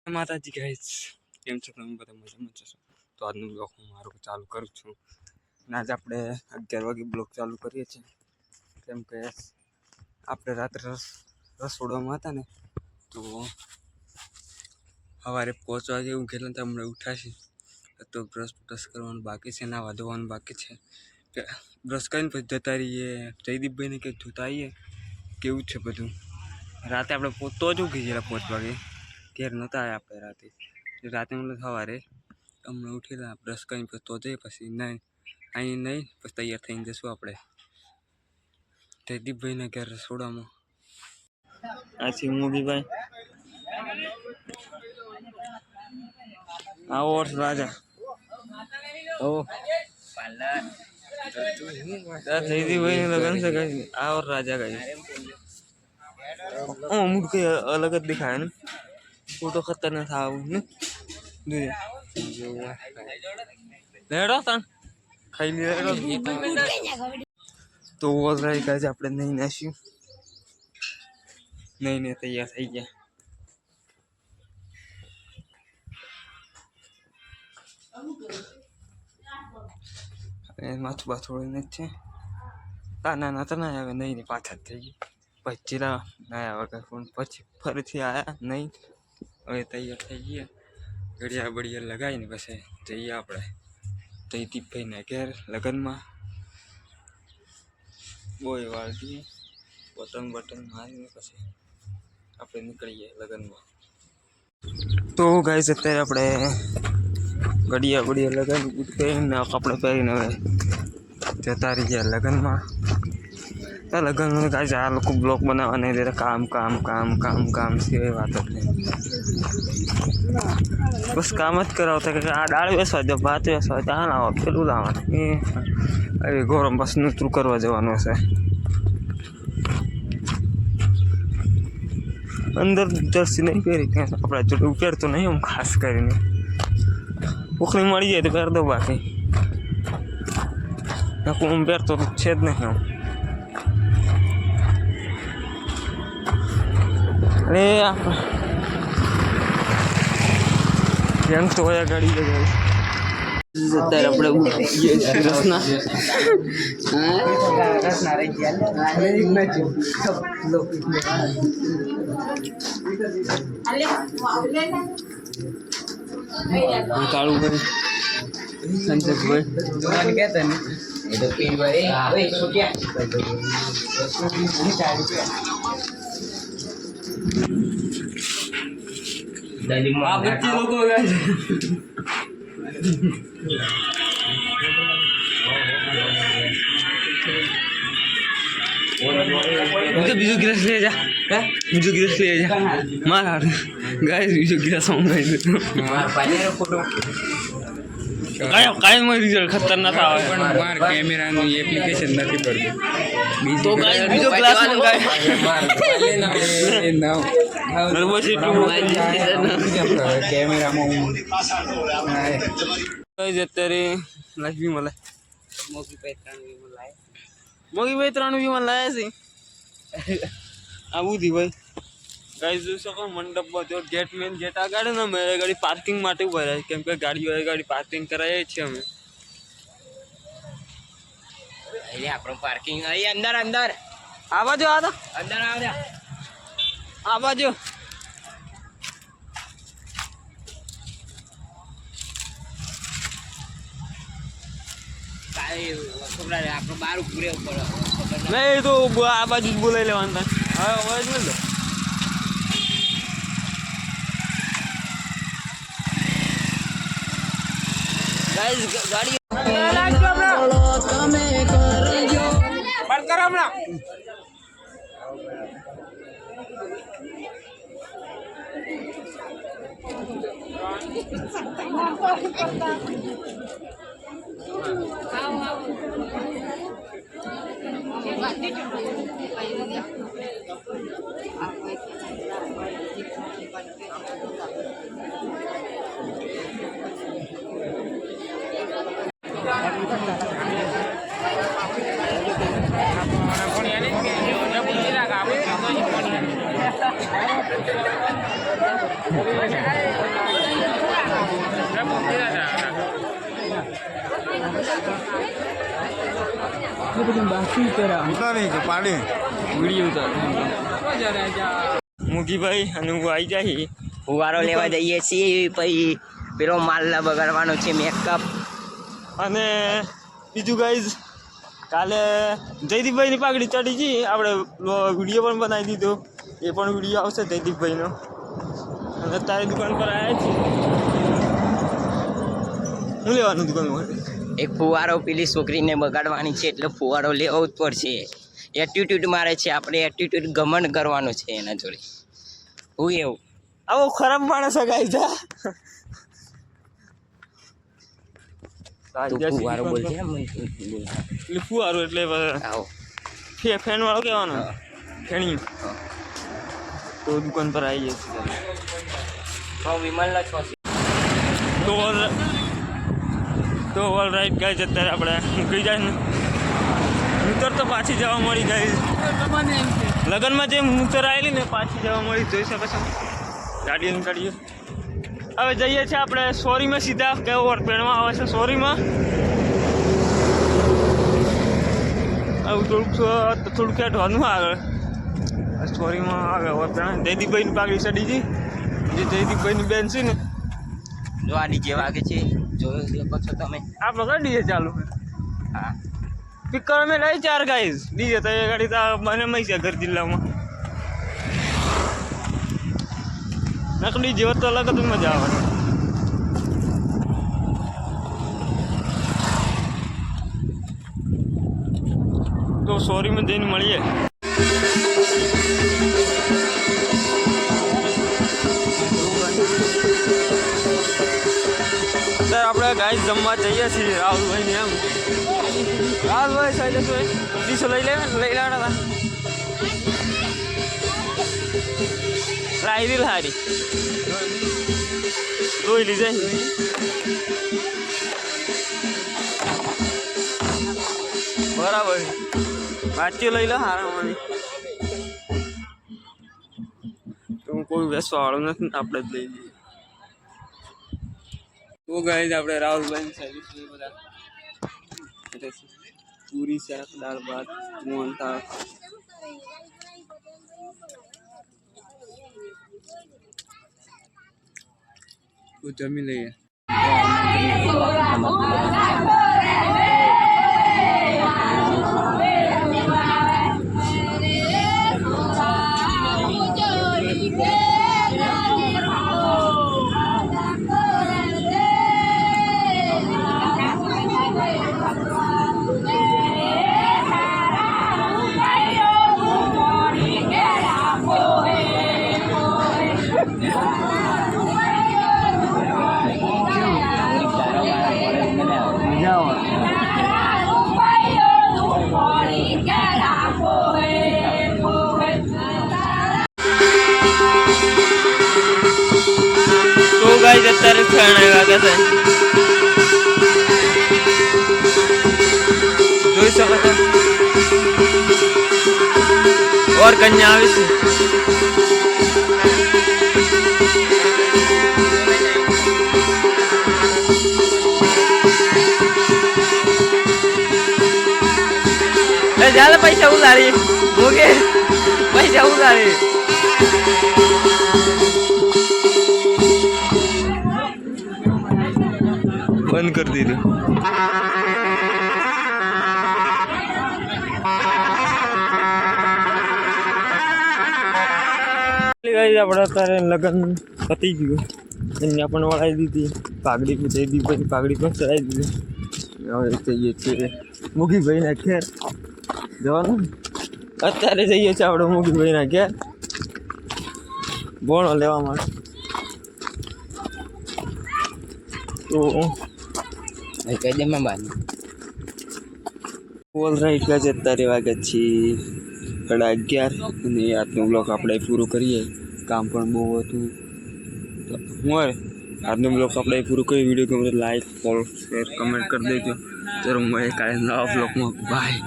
માતાજી ગાઈસ, કેમ છો તમે બધા? મજામાં છો? તો આજનો બ્લોગ હું મારો ચાલુ કરું છું. અને આજે આપણે 11 વાગે બ્લોગ ચાલુ કરીએ છીએ, કેમ કે આપણે રાત્રે રસોડામાં હતા ને, તો સવારે પહોંચવા જેવું કેટલા હમણાં ઉઠાશે તો બ્રશ કરવાનું બાકી છે, નાવા ધોવાનું બાકી છે. કે બ્રશ કરીને પછી જતા રહીએ જયદીપભાઈને કે જોતા આવીએ કેવું છે બધું. રાતે આપણે પહોંચતો જ ઉઠી ગયેલા 5 વાગે, ઘેર નહોતા આવ્યા આપણે રાતે મતલબ સવારે હમણાં ઉઠેલા બ્રશ કરીને પછી તો જઈએ, પછી નહીં અહીં નહીં પછી તૈયાર થઈને જશું આપણે જયદીપભાઈને ઘેર રસોડામાં. આ છે મોદીભાઈ, આવો રાજા જયદીપભાઈ લગન છે કઈ આવો રાજા કઈ અમુક કઈ અલગ જ દેખાય ને, ફોટો ખતરનાક આવું ને લેડો તન ખાઈ લેડો. તો ઓલરાઈટ આજે આપણે નહીં નાખ્યું, નહીં તૈયાર થઈ ગયા. માથું બાથોડીને જ છે. ના તો ના આવે નહીં પાછા જ થઈ ગઈ. પછી ચીલા ના વગર પણ પછી ફરીથી આવ્યા નહીં. હવે તૈયાર થઈ ગયા, ઘડિયાળ બડિયાળ લગાવીને પછી જઈએ આપણે જયદીપભાઈના ઘેર લગ્નમાં. બોય વાળ દઈએ, બટન મારીને પછી આપણે નીકળીએ લગ્નમાં. તો ગાઈસ અત્યારે આપણે ઘડિયાળ બડિયાળ લગાવી બુટ કરીને કપડાં પહેરીને હવે જતા રહી ગયા લગ્નમાં. લગ્ન ગાઈસ આ લોકો બ્લોગ બનાવવા નહીં દે, કામ કામ કામ કામ કામ સિવાય વાત જ નહીં. બસ કામ જ કરાવતા કે આ દાળ વેસવા દો, ભાત વેસવા દો, આ લાવો પેલું લાવવાનું એ ગોરમ બસ નૂતરું કરવા જવાનું હશે. અંદર જર્સી નહીં પહેરી કે આપણા જોડે પહેરતો નહીં આમ ખાસ કરીને, ઉખડી મળી જાય તો પહેર દો, બાકી હું પહેરતો છે જ નહીં આમ. અરે જેમ તો હોય ગાડી લગાવી અત્યારે આપણે રસના કાળુભાઈ સંજયભાઈ કહેતા ને લોકો मुझे बीजू गिलास ले जा, मुझे गिलास ले जा मार गाइस, बीजू गिलास मंगाई दे फोटो કાય માં રિઝલ્ટ ખતરનાક આવે પણ માર કેમેરાનું એપ્લિકેશન નથી પડતું. તો ગાઈસ બીજો ક્લાસ મંગાય નર્વસ કેમેરામાં ગાઈસ અત્યારે લાઈવ મળે મોગીભાઈ 93 માં લાયા છે. આવું થી ભાઈ ગાઈસ જોઈ શકો મંડપમાં જો ગેટ મેન ગેટ આગળ ને અમે ગાડી પાર્કિંગ માટે ઉભા રહ્યા, કેમ કે ગાડીઓ ગાડી પાર્કિંગ કરાવીએ છીએ અમે. અહીંયા આપણો પાર્કિંગ અહીં અંદર અંદર આ બાજુ આ તો અંદર આવ્યા આ બાજુ આપણો બાર ઉપરે નહીં તો આ બાજુ જ બોલાવી લેવાનું. હવે અવાજ નહીં લો ગાડી બંધ કરો હમણાં. મુગીભાઈ અને હું આવી જાય ફુવારો લેવા જઈએ છીએ, પછી પેલો માલના બગાડવાનો છે મેકઅપ. અને બીજું ગાઈઝ કાલે જયદીપભાઈની પાઘડી ચડી ગઈ, આપણે વિડીયો પણ બનાવી દીધો, એ પણ વિડીયો આવશે જયદીપભાઈનો. અને તારી દુકાન પર આવ્યા છીએ. શું લેવાનું દુકાન પર? એક ફુવારો પેલી છોકરીને બગાડવાની છે, એટલે ફુવારો લેવો જ પડશે. એટીટ્યુડ મારે છે, આપણે એટીટ્યુડ ગમન કરવાનું છે એના જોડે. હું એવું આવો ખરાબ માણસ ગાઈઝ. ફુવારો બોલ છે એટલે ફુવારો એટલે આવો ફેન વાળો કહેવાનો, ફેણી. તો દુકાન પર આવી જઈએ. વિમલ તો ઓલ રાઈટ ગાઈઝ, અત્યારે આપણે નીકળી જાય ને નૂતર તો પાછી જવા મળી ગાઈઝ. લગ્નમાં જે નૂતર આવેલી ને પાછી જવા મળી, જોઈ શકો છો. ગાડીઓ નીકળીએ, હવે જઈએ છીએ આપણે સોરીમાં સીધા. કેવો ઓરપેણમાં આવે છે સોરીમાં. આવું થોડુંક હેઠવાનું આગળ સોરીમાં આવે ઓરપેણ. જયદીપભાઈની પાઘડી ચડી ગઈ, જે જયદીપભાઈની બેન છે ને. જો આ ડીજે વાગે છે, જોઈ શકો છો તમે. આપણે કઈ ડીજે ચાલુ? હા, સ્પીકર અમે લઈ 4 ગાઈઝ. ડીજે તો એ ગાડી તો મને મહીસાગર જિલ્લામાં નકલી જેવો તો અલગ જ મજા આવે. તો સોરીમાં જઈને મળીએ. અત્યારે આપણે ગાઈસ જમવા જઈએ છીએ રાહુલભાઈને. એમ રાહુલભાઈ સાહેબ ડીશો લઈ લેવાના હતા. રાહી હારી જોઈ લીધે. બરાબર, વાંચી લઈ લો હારામાંની. તો હું કોઈ બેસવા વાળો નથી, આપણે જ લઈ લઈએ. તો ગાઈસ આપણે રાહુલભાઈ સર્વિસ લઈ બધા પૂરી, શાક, દાળ ભાત, મોહનથાળ. તો જમી લઈએ. गाइस અત્યારે ખાણા વાગે છે, જોઈ શકો છો. ઓર કન્યા આવી છે. ચાલે પૈસા ઉધારી ઓકે, પૈસા ઉધારી. બંધ કરી દીધું. આપણે અત્યારે લગ્ન પતી ગયું, એને પણ વળાવી દીધી પાઘડી. જયદીપભાઈ પાઘડી પણ ચડાવી દીધી. હવે જઈએ છીએ મુગીભાઈના ઘેર જવાનું. અત્યારે જઈએ છીએ આપણે મુગીભાઈના ઘેર બોણો લેવા માટે. તો કહી દે મેં બાદ ઓલ રાઈટ ગાઈસ, અત્યારે વાગ્યા છે 11:30 અને આજનો બ્લોગ આપણે પૂરો કરીએ. કામ પણ બહુ હતું. તો હું આજનો બ્લોગ આપણે પૂરો કરીએ. વિડીયો ગમે લાઈક, ફોલો, શેર, કમેન્ટ કરી દેજો. ચલો મળીએ કાલે નવા બ્લોગમાં. બાય.